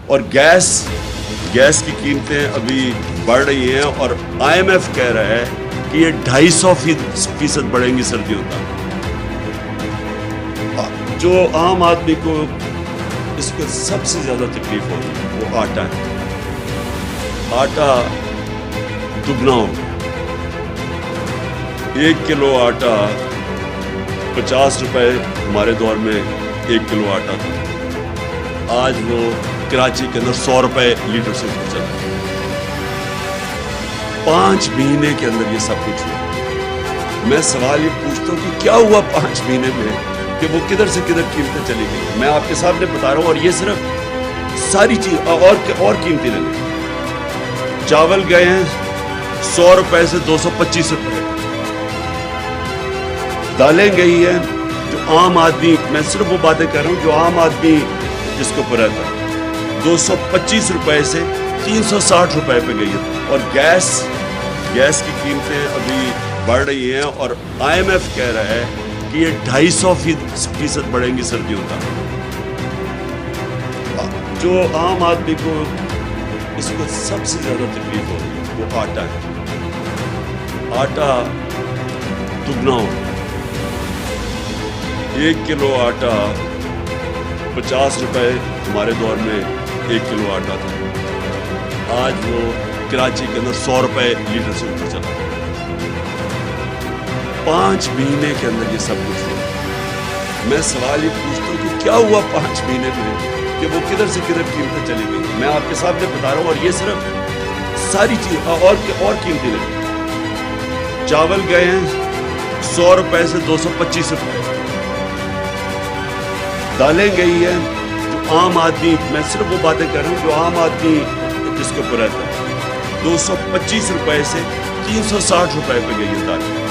और गैस की कीमतें अभी बढ़ रही हैं और IMF कह रहा है कि ये 250% बढ़ेंगी सर्दियों तक। जो आम आदमी को इसको सबसे ज्यादा तकलीफ हो रही है वो आटा है। आटा दुगना हो गया। 1 किलो आटा 50 रुपए हमारे दौर में 1 किलो आटा था। आज वो कराची के अंदर 100 रुपए लीटर से ऊपर चला गया। 5 महीने के अंदर ये सब कुछ हुआ। मैं सवाल ये पूछता हूँ कि क्या हुआ 5 महीने में कि वो किधर से किधर कीमतें चली गई। मैं आपके सामने बता रहा हूँ और ये सिर्फ सारी चीज और कीमतें ले लें। चावल गए हैं 100 रुपए से 225 रुपए। दालें गई है जो आम आदमी, मैं सिर्फ वो बातें कर रहा हूँ जो आम आदमी जिसको ऊपर रहता है, 225 रुपए से 360 रुपए पे गई है। और गैस की कीमतें अभी बढ़ रही हैं और IMF कह रहा है कि ये 250% बढ़ेंगी सर्दियों तक। जो आम आदमी को इसको सबसे ज्यादा तकलीफ हो रही है वो आटा है। आटा दुगना हो गया। 1 किलो आटा 50 रुपए हमारे दौर में 1 किलो आटा था। आज वो कराची के अंदर 100 रुपए लीटर से ऊपर चला गया। 5 महीने के अंदर ये सब कुछ हुआ। मैं सवाल ये पूछता हूँ कि क्या हुआ 5 महीने में कि वो किधर से किधर कीमतें चली गई। मैं आपके सामने बता रहा हूँ और ये सिर्फ सारी चीज और कीमतें ले लें। चावल गए हैं 100 रुपए से 225 रुपए। दालें गई है जो आम आदमी, मैं सिर्फ वो बातें कर रहा हूँ जो आम आदमी जिसके ऊपर रहता है, 225 रुपए से 360 रुपए पे गई है दालें।